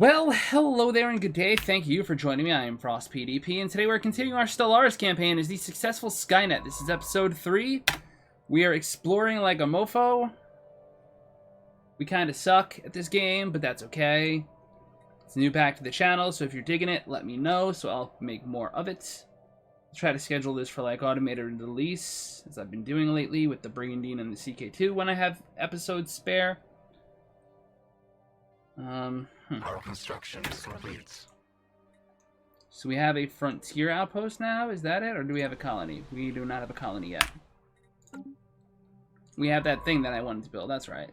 Well, hello there and good day. Thank you for joining me. I am Frost PDP, and today we're continuing our Stellaris campaign as the successful Skynet. This is episode 3. We are exploring like a mofo. We kind of suck at this game, but that's okay. It's new back to the channel, so if you're digging it, let me know, so I'll make more of it. I'll try to schedule this for like automated release, as I've been doing lately with the Brigandine and the CK2 when I have episodes spare. Our construction is complete. So we have a frontier outpost now, is that it? Or do we have a colony? We do not have a colony yet. We have that thing that I wanted to build, that's right.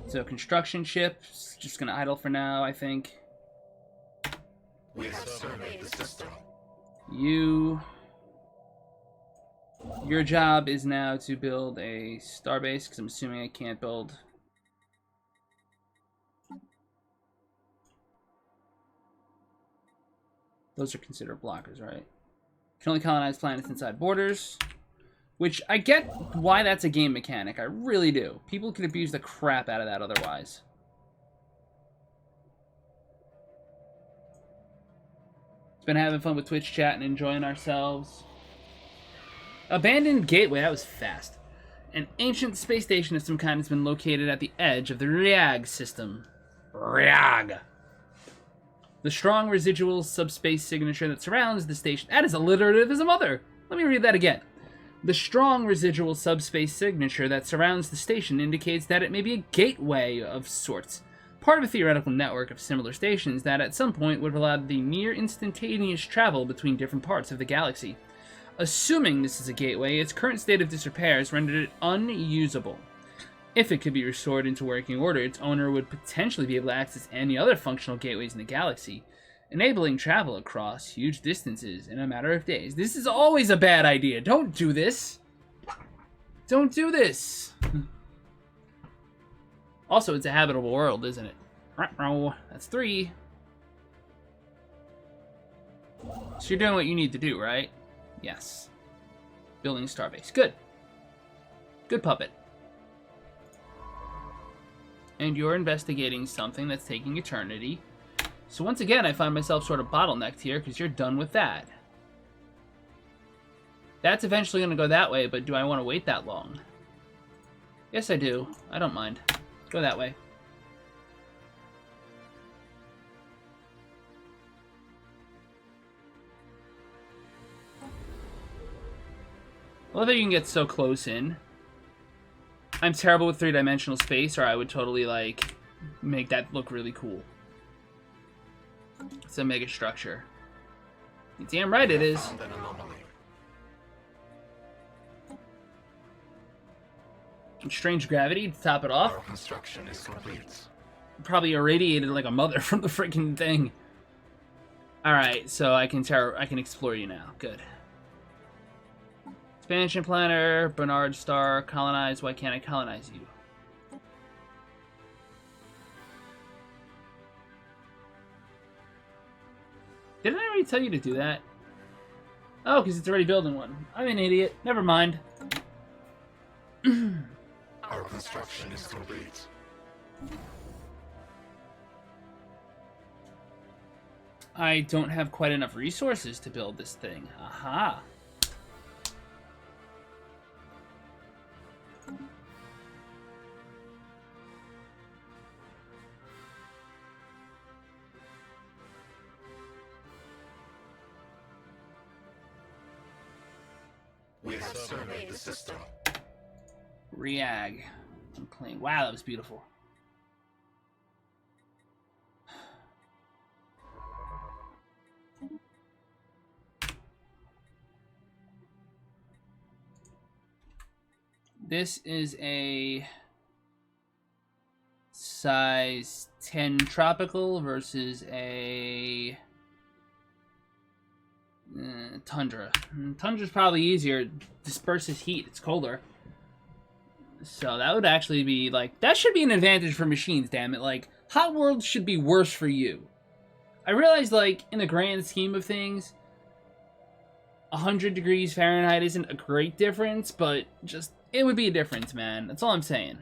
So construction ship's just gonna idle for now, I think. We have surveyed the system. Your job is now to build a starbase, because I'm assuming I can't build... Those are considered blockers, right? Can only colonize planets inside borders. Which, I get why that's a game mechanic. I really do. People could abuse the crap out of that otherwise. It's been having fun with Twitch chat and enjoying ourselves. Abandoned gateway. That was fast. An ancient space station of some kind has been located at the edge of the Ryag system. Ryag. The strong residual subspace signature that surrounds the station... That is alliterative as a mother! Let me read that again. The strong residual subspace signature that surrounds the station indicates that it may be a gateway of sorts. Part of a theoretical network of similar stations that at some point would have allowed the near instantaneous travel between different parts of the galaxy. Assuming this is a gateway, its current state of disrepair has rendered it unusable. If it could be restored into working order, its owner would potentially be able to access any other functional gateways in the galaxy, enabling travel across huge distances in a matter of days. This is always a bad idea. Don't do this. Don't do this. Also, it's a habitable world, isn't it? That's 3. So you're doing what you need to do, right? Yes. Building a starbase. Good. Good puppet. And you're investigating something that's taking eternity. So once again, I find myself sort of bottlenecked here because you're done with that. That's eventually going to go that way, but do I want to wait that long? Yes, I do. I don't mind. Go that way. I love that you can get so close in. I'm terrible with 3-dimensional space, or I would totally, like, make that look really cool. It's a mega structure. You're damn right it is. Strange gravity to top it off. Our construction is complete. Probably irradiated like a mother from the freaking thing. Alright, so I can explore you now. Good. Expansion planner, Bernard Star, colonize. Why can't I colonize you? Didn't I already tell you to do that? Oh, because it's already building one. I'm an idiot. Never mind. Our construction is complete. I don't have quite enough resources to build this thing. Aha. We have surveyed the system. Ryag. I'm clean. Wow, that was beautiful. This is a size 10 tropical versus a tundra. Tundra's probably easier. It disperses heat. It's colder. So that would actually be, like, that should be an advantage for machines, damn it. Like, hot worlds should be worse for you. I realize, like, in the grand scheme of things, 100 degrees Fahrenheit isn't a great difference, but just, it would be a difference, man. That's all I'm saying.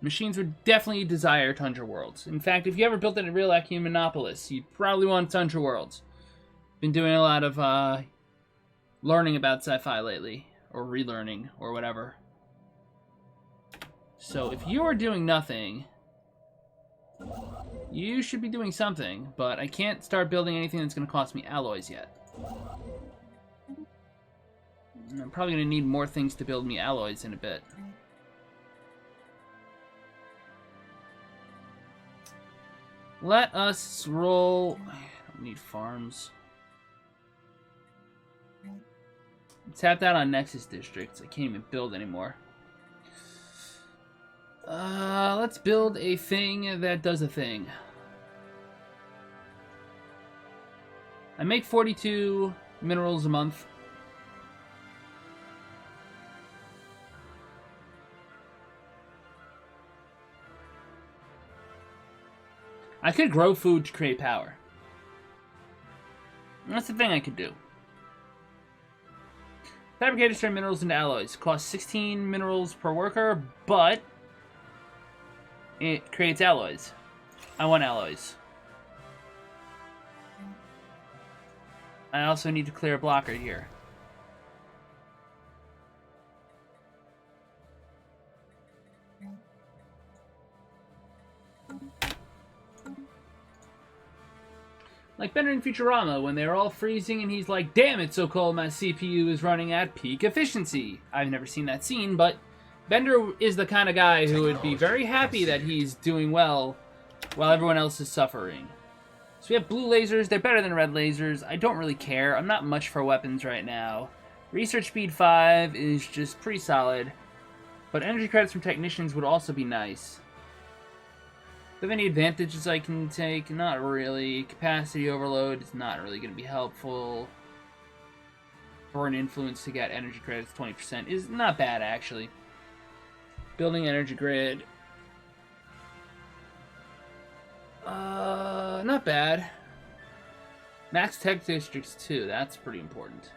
Machines would definitely desire Tundra Worlds. In fact, if you ever built it in real Ecumenopolis, you'd probably want Tundra Worlds. Been doing a lot of learning about sci-fi lately, or relearning, or whatever. So if you are doing nothing, you should be doing something, but I can't start building anything that's going to cost me alloys yet. I'm probably going to need more things to build me alloys in a bit. Let us roll... I don't need farms. Tap out on Nexus Districts. I can't even build anymore. Let's build a thing that does a thing. I make 42 minerals a month. I could grow food to create power. That's the thing I could do. Fabricators turn minerals into alloys. Costs 16 minerals per worker, but it creates alloys. I want alloys. I also need to clear a blocker here. Like Bender in Futurama, when they're all freezing and he's like, damn, it's so cold, my CPU is running at peak efficiency. I've never seen that scene, but Bender is the kind of guy who would be very happy that he's doing well while everyone else is suffering. So we have blue lasers. They're better than red lasers. I don't really care. I'm not much for weapons right now. Research speed 5 is just pretty solid. But energy credits from technicians would also be nice. Do I have any advantages I can take? Not really. Capacity overload is not really going to be helpful. Burn influence to get energy credits 20% is not bad, actually. Building energy grid. Not bad. Max tech districts too. That's pretty important.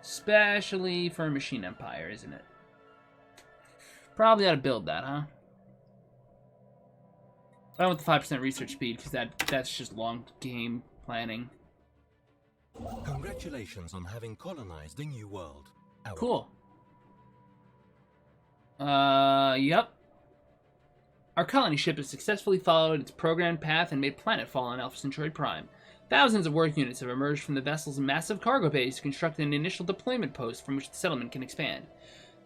Especially for Machine Empire, isn't it? Probably ought to build that, huh? I want the 5% research speed because that's just long game planning. Congratulations on having colonized a new world. Cool. Yep. Our colony ship has successfully followed its programmed path and made planetfall on Alpha Centauri Prime. Thousands of work units have emerged from the vessel's massive cargo base to construct an initial deployment post from which the settlement can expand.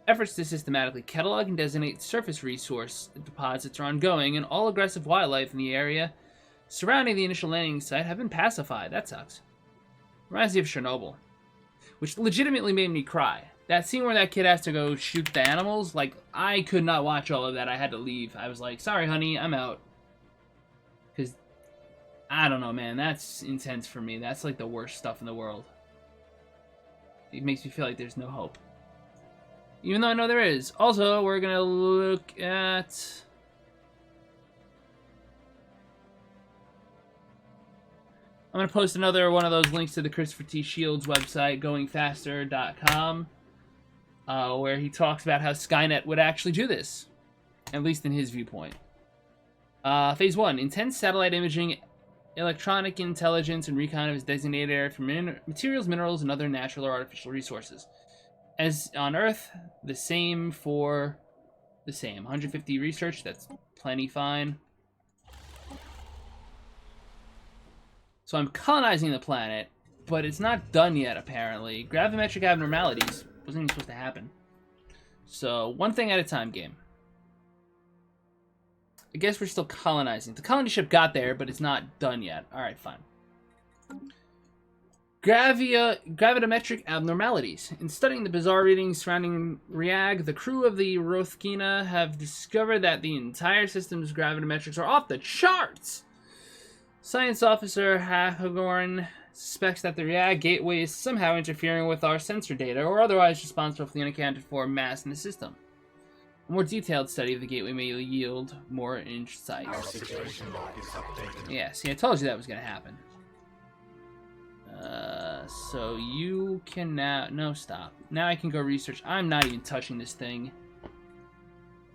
Efforts to systematically catalog and designate surface resource deposits are ongoing, and all aggressive wildlife in the area surrounding the initial landing site have been pacified. That sucks. Reminds me of Chernobyl, which legitimately made me cry. That scene where that kid has to go shoot the animals, like, I could not watch all of that. I had to leave. I was like, sorry, honey, I'm out. Because, I don't know, man, that's intense for me. That's like the worst stuff in the world. It makes me feel like there's no hope. Even though I know there is. Also, we're going to look at... I'm going to post another one of those links to the Christopher T. Shields website, goingfaster.com, where he talks about how Skynet would actually do this, at least in his viewpoint. Phase 1, intense satellite imaging, electronic intelligence, and recon of his designated area for materials, minerals, and other natural or artificial resources. As on Earth, the same for the same. 150 research, that's plenty fine. So I'm colonizing the planet, but it's not done yet, apparently. Gravimetric abnormalities wasn't even supposed to happen. So, one thing at a time, game. I guess we're still colonizing. The colony ship got there, but it's not done yet. Alright, fine. Gravimetric abnormalities. In studying the bizarre readings surrounding Riag, the crew of the Rothkina have discovered that the entire system's gravimetrics are off the charts. Science officer Hagorn suspects that the Riag gateway is somehow interfering with our sensor data or otherwise responsible for the unaccounted for mass in the system. A more detailed study of the gateway may yield more insight. Our situation log is updated. Yeah, see, I told you that was going to happen. So you can now... No, stop. Now I can go research. I'm not even touching this thing.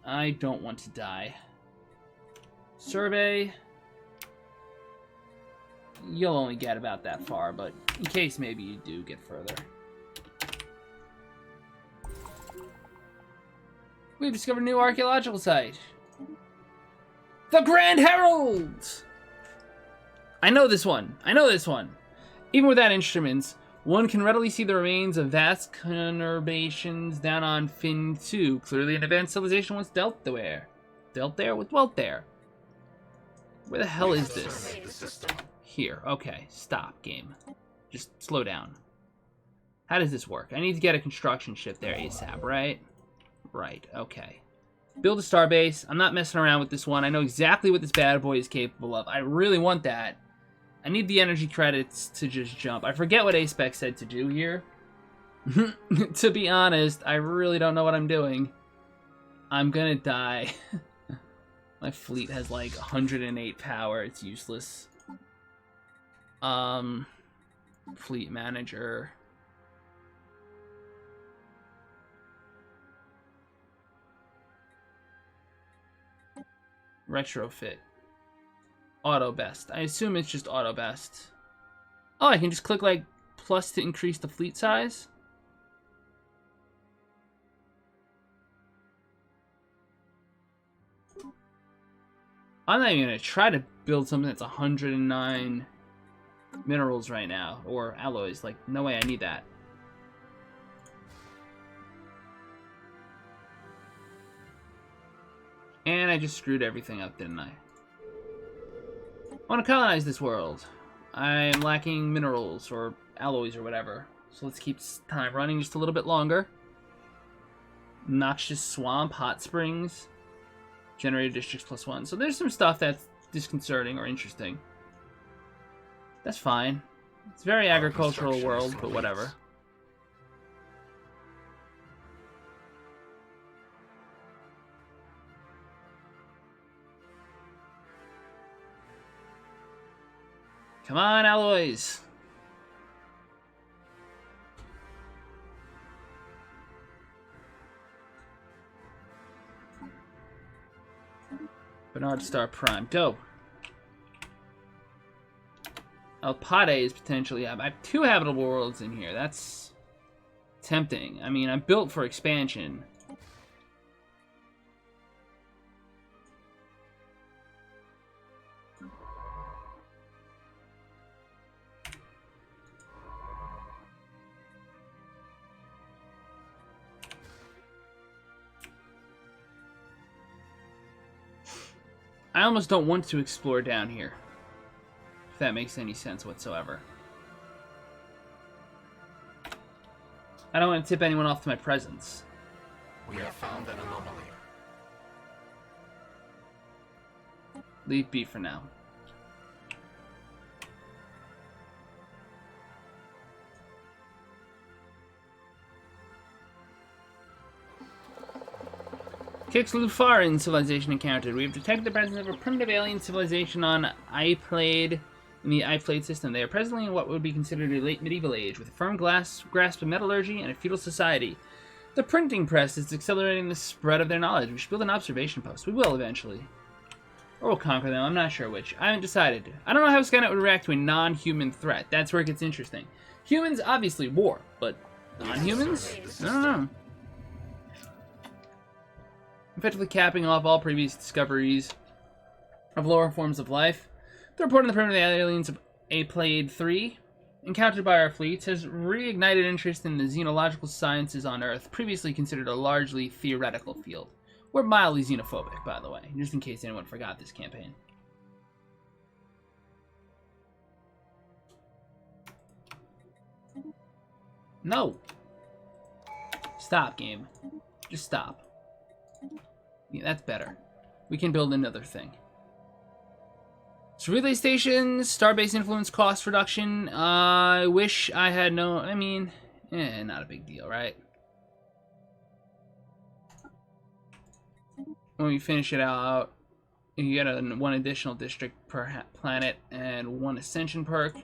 I don't want to die. Survey. You'll only get about that far, but in case maybe you do get further. We've discovered a new archaeological site. The Grand Herald! I know this one. I know this one. Even without instruments, one can readily see the remains of vast conurbations down on Fin 2. Clearly an advanced civilization once dwelt there. Dwelt there. Where the hell is this? Here. Okay. Stop, game. Just slow down. How does this work? I need to get a construction ship there ASAP, right? Right. Okay. Build a starbase. I'm not messing around with this one. I know exactly what this bad boy is capable of. I really want that. I need the energy credits to just jump. I forget what A-Spec said to do here. To be honest, I really don't know what I'm doing. I'm gonna die. My fleet has like 108 power. It's useless. Fleet manager. Retrofit. Auto best. I assume it's just auto best. Oh, I can just click like plus to increase the fleet size. I'm not even gonna try to build something that's 109 minerals right now, or alloys. Like, no way, I need that. And I just screwed everything up, didn't I? I want to colonize this world. I'm lacking minerals or alloys or whatever. So let's keep time running just a little bit longer. Noxious swamp, hot springs, generator districts +1. So there's some stuff that's disconcerting or interesting. That's fine. It's a very agricultural world, but whatever. Come on, alloys! Bernard Star Prime. Dope. El Pade is potentially... I have 2 habitable worlds in here. That's tempting. I mean, I'm built for expansion. I almost don't want to explore down here, if that makes any sense whatsoever. I don't want to tip anyone off to my presence. We have found an anomaly. Leave be for now. Kixlufarin civilization encountered. We have detected the presence of a primitive alien civilization on Iplade in the Iplade system. They are presently in what would be considered a late medieval age, with a firm grasp of metallurgy and a feudal society. The printing press is accelerating the spread of their knowledge. We should build an observation post. We will eventually. Or we'll conquer them. I'm not sure which. I haven't decided. I don't know how Skynet would react to a non-human threat. That's where it gets interesting. Humans, obviously, war. But non-humans? I don't know. Effectively capping off all previous discoveries of lower forms of life. The report on the primitive aliens of Aplade 3, encountered by our fleets, has reignited interest in the xenological sciences on Earth, previously considered a largely theoretical field. We're mildly xenophobic, by the way, just in case anyone forgot this campaign. No! Stop, game. Just stop. Yeah, that's better. We can build another thing. So relay stations, starbase influence, cost reduction. I wish I had no... I mean, not a big deal, right? When we finish it out, you get one additional district per planet and 1 ascension perk,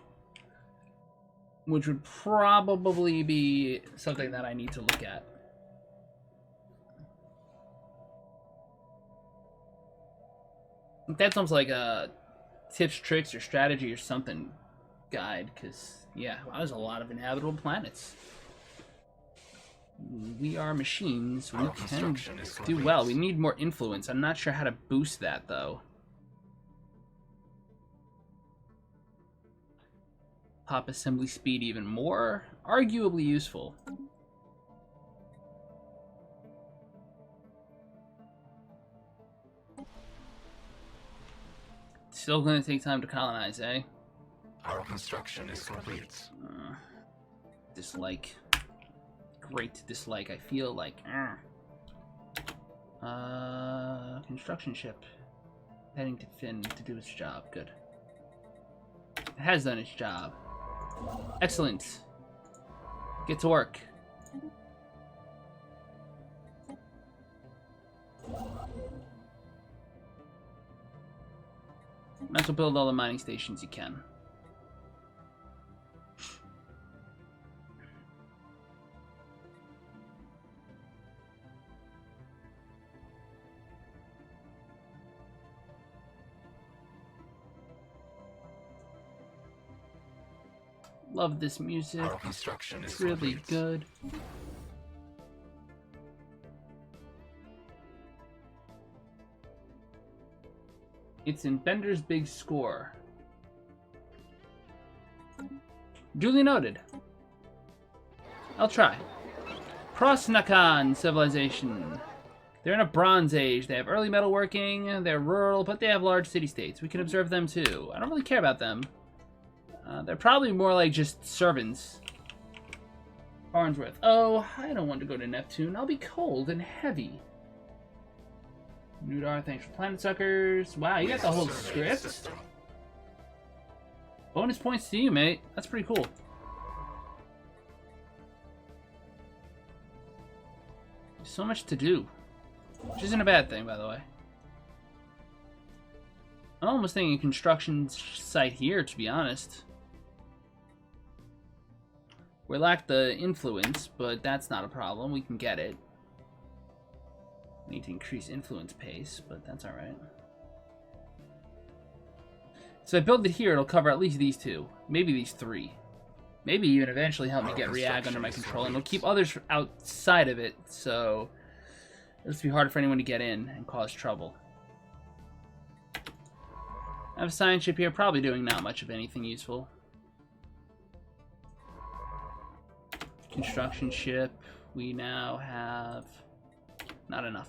which would probably be something that I need to look at. That's almost like a tips, tricks, or strategy or something guide, because, yeah, wow, there's a lot of inhabitable planets. We are machines. We Our can construction is do complete. well. We need more influence. I'm not sure how to boost that, though. Pop assembly speed even more. Arguably useful. Still going to take time to colonize, eh? Our construction is complete. Dislike. Great dislike. I feel like. Construction ship. Heading to Finn to do its job. Good. It has done its job. Excellent. Get to work. Might as well build all the mining stations you can. Love this music. Our construction is It's really complete. good. It's in Bender's big score. Duly noted. I'll try. Prosnakan civilization. They're in a Bronze Age. They have early metalworking. They're rural, but they have large city-states. We can observe them too. I don't really care about them. They're probably more like just servants. Farnsworth. Oh, I don't want to go to Neptune. I'll be cold and heavy. Nudar, thanks for planet suckers. Wow, you got the whole script. System. Bonus points to you, mate. That's pretty cool. So much to do. Which isn't a bad thing, by the way. I'm almost thinking construction site here, to be honest. We lack the influence, but that's not a problem. We can get it. We need to increase influence pace, but that's alright. So if I build it here, it'll cover at least these two. Maybe these three. Maybe even eventually help me get Reag under my control, and it'll keep others outside of it, so it'll be harder for anyone to get in and cause trouble. I have a science ship here, probably doing not much of anything useful. Construction ship, we now have not enough.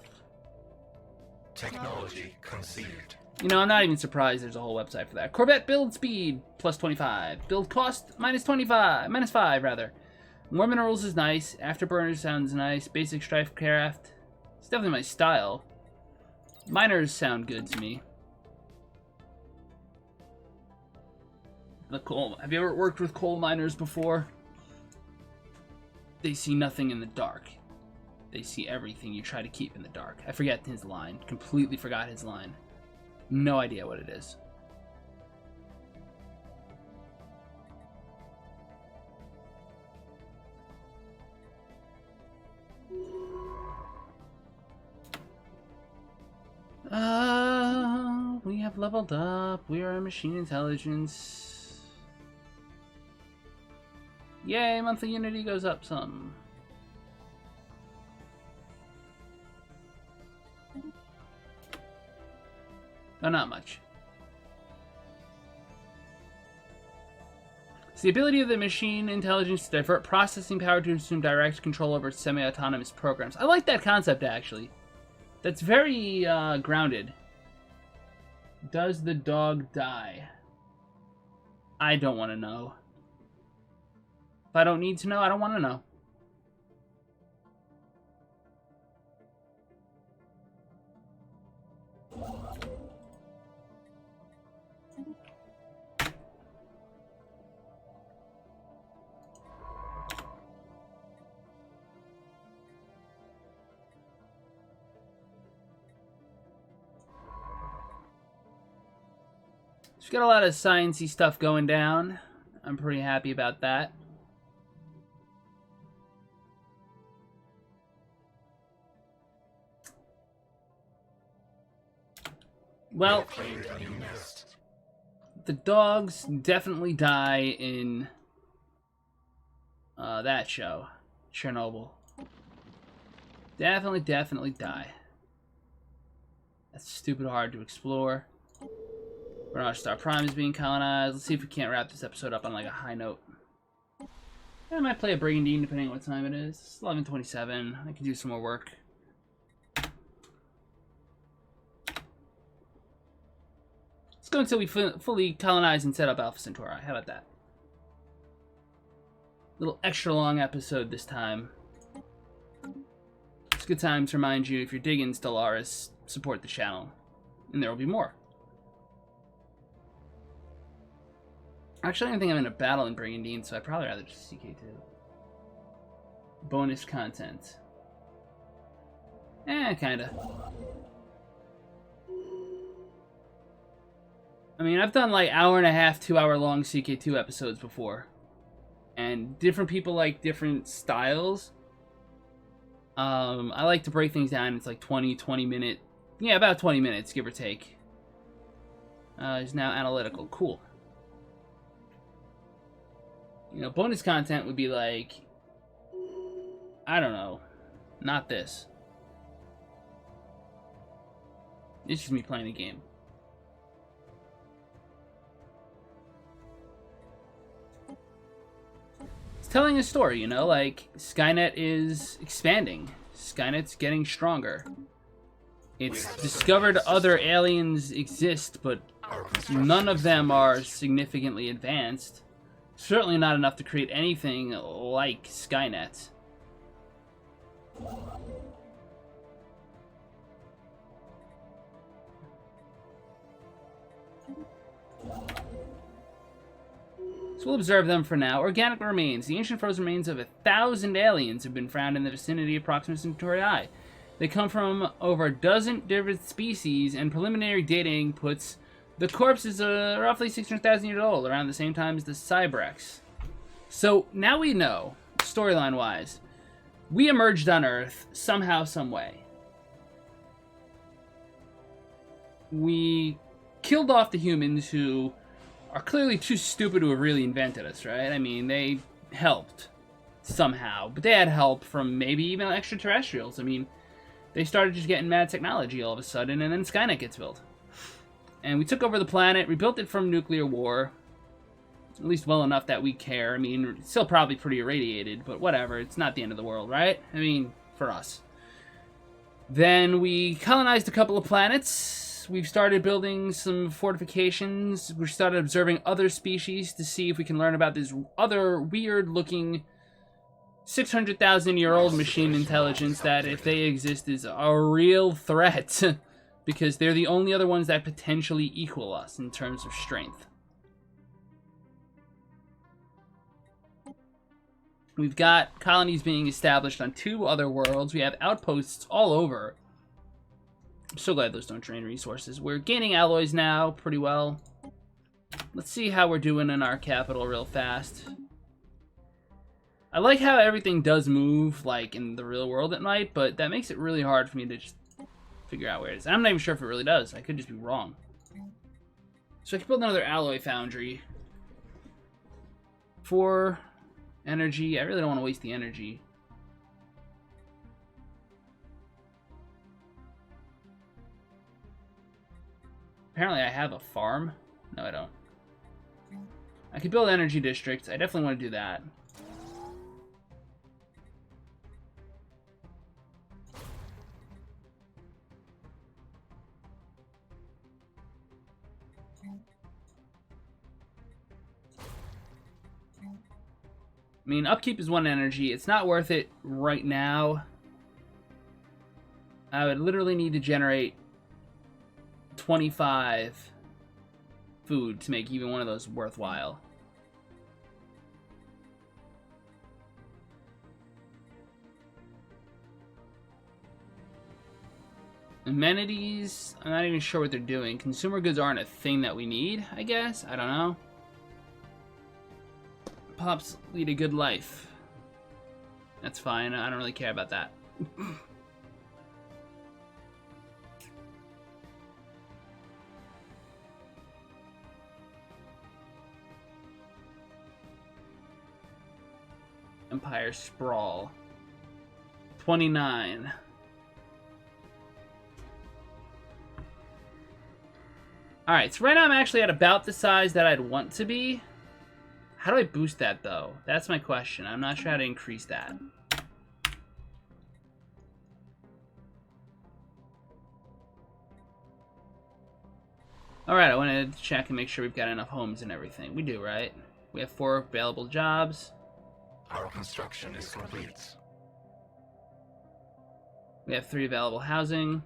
Technology conceived. You know, I'm not even surprised there's a whole website for that. Corvette build speed, plus 25. Build cost, minus 25. Minus 5, rather. More minerals is nice. Afterburner sounds nice. Basic strife craft. It's definitely my style. Miners sound good to me. The coal. Have you ever worked with coal miners before? They see nothing in the dark. They see everything you try to keep in the dark. I forget his line. Completely forgot his line. No idea what it is. We have leveled up. We are a machine intelligence. Yay, monthly unity goes up some. Oh, not much. It's the ability of the machine intelligence to divert processing power to assume direct control over semi-autonomous programs. I like that concept, actually. That's very grounded. Does the dog die? I don't want to know. If I don't need to know, I don't want to know. We've got a lot of sciencey stuff going down. I'm pretty happy about that. Well, Claimed a new nest. the dogs definitely die in that show, Chernobyl. Definitely die. That's stupid hard to explore. Barnage Star Prime is being colonized. Let's see if we can't wrap this episode up on like a high note. I might play a Brigandine depending on what time it is. It's 11:27. I can do some more work. Let's go until we fully colonize and set up Alpha Centauri. How about that? Little extra long episode this time. It's a good time to remind you, if you're digging Stellaris, support the channel. And there will be more. Actually, I don't think I'm in a battle in Brigandine, so I'd probably rather just CK2. Bonus content. Kinda. I mean, I've done like hour and a half, 2 hour long CK2 episodes before. And different people like different styles. I like to break things down. It's like 20 minute. Yeah, about 20 minutes, give or take. It's now analytical. Cool. You know, bonus content would be like, I don't know, not this. It's just me playing the game. It's telling a story, you know, like Skynet is expanding. Skynet's getting stronger. It's discovered other aliens exist, but none of them are significantly advanced. Certainly not enough to create anything like Skynet. So we'll observe them for now. Organic remains. The ancient frozen remains of 1,000 aliens have been found in the vicinity of Proxima Centauri I. They come from over a dozen different species, and preliminary dating puts the corpse is roughly 600,000 years old, around the same time as the Cybrex. So now we know, storyline-wise, we emerged on Earth somehow, some way. We killed off the humans who are clearly too stupid to have really invented us, right? I mean, they helped somehow, but they had help from maybe even extraterrestrials. I mean, they started just getting mad technology all of a sudden, and then Skynet gets built. And we took over the planet, rebuilt it from nuclear war, at least well enough that we care. I mean, it's still probably pretty irradiated, but whatever. It's not the end of the world, right? I mean, for us. Then we colonized a couple of planets. We've started building some fortifications. We started observing other species to see if we can learn about this other weird-looking 600,000-year-old machine intelligence that, if they exist, is a real threat. Because they're the only other ones that potentially equal us in terms of strength. We've got colonies being established on 2 other worlds. We have outposts all over. I'm so glad those don't drain resources. We're gaining alloys now pretty well. Let's see how we're doing in our capital real fast. I like how everything does move, like, in the real world at night, but that makes it really hard for me to just figure out where it is. I'm not even sure if it really does. I could just be wrong. So I could build another alloy foundry. For energy. I really don't want to waste the energy. Apparently I have a farm. No, I don't. I could build energy districts. I definitely want to do that. I mean, upkeep is 1 energy. It's not worth it right now. I would literally need to generate 25 food to make even one of those worthwhile. Amenities, I'm not even sure what they're doing. Consumer goods aren't a thing that we need, I guess. I don't know. Pops lead a good life. That's fine. I don't really care about that. Empire Sprawl. 29. Alright, so right now I'm actually at about the size that I'd want to be. How do I boost that, though? That's my question. I'm not sure how to increase that. Alright, I wanted to check and make sure we've got enough homes and everything. We do, right? We have 4 available jobs. Our construction is complete. We have 3 available housing.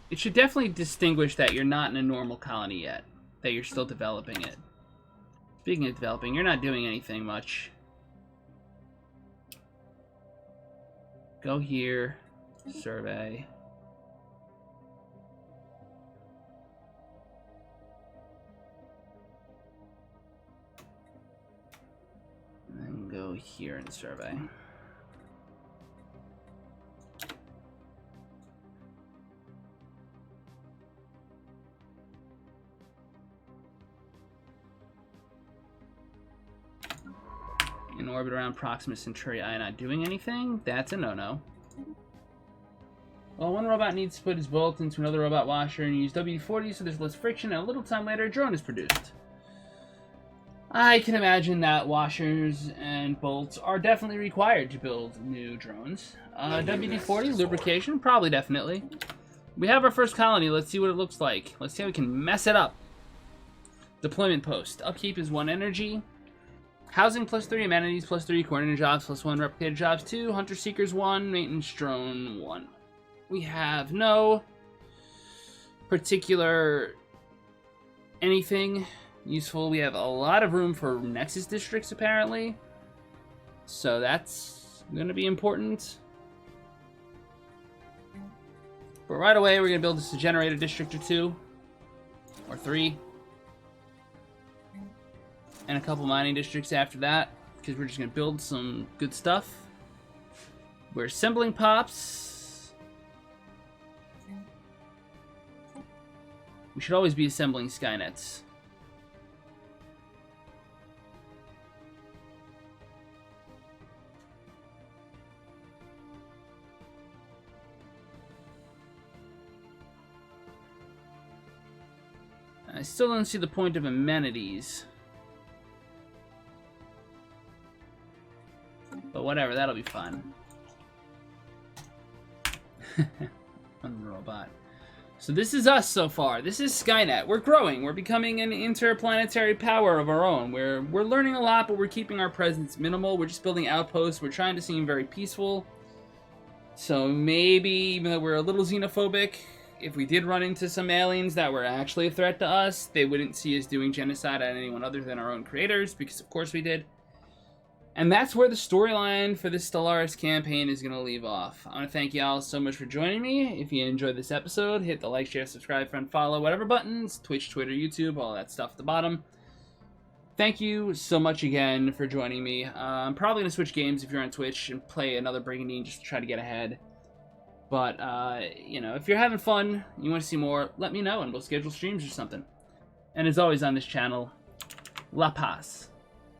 It should definitely distinguish that you're not in a normal colony yet. That you're still developing it. Speaking of developing, you're not doing anything much. Go here. Survey. And then go here and survey. In orbit around Proxima Centauri, I am not doing anything. That's a no-no. Well, one robot needs to put his bolt into another robot washer and use WD-40, so there's less friction, and a little time later, a drone is produced. I can imagine that washers and bolts are definitely required to build new drones. WD-40, lubrication, probably definitely. We have our first colony. Let's see what it looks like. Let's see how we can mess it up. Deployment post. Upkeep is 1 energy. Housing +3, amenities +3, coordinator jobs +1, replicator jobs 2, hunter seekers 1, maintenance drone 1. We have no particular anything useful. We have a lot of room for nexus districts apparently, so that's going to be important. But right away we're going to build just a generator district or 2 or 3. And a couple mining districts after that, because we're just going to build some good stuff. We're assembling pops. We should always be assembling Skynets. I still don't see the point of amenities. But whatever, that'll be fun. One robot. So this is us so far. This is Skynet. We're growing. We're becoming an interplanetary power of our own. We're learning a lot, but we're keeping our presence minimal. We're just building outposts. We're trying to seem very peaceful. So maybe, even though we're a little xenophobic, if we did run into some aliens that were actually a threat to us, they wouldn't see us doing genocide on anyone other than our own creators, because of course we did. And that's where the storyline for this Stellaris campaign is going to leave off. I want to thank y'all so much for joining me. If you enjoyed this episode, hit the like, share, subscribe, friend, follow, whatever buttons, Twitch, Twitter, YouTube, all that stuff at the bottom. Thank you so much again for joining me. I'm probably going to switch games if you're on Twitch and play another Brigandine just to try to get ahead. But, you know, if you're having fun, you want to see more, let me know and we'll schedule streams or something. And as always on this channel, La Paz.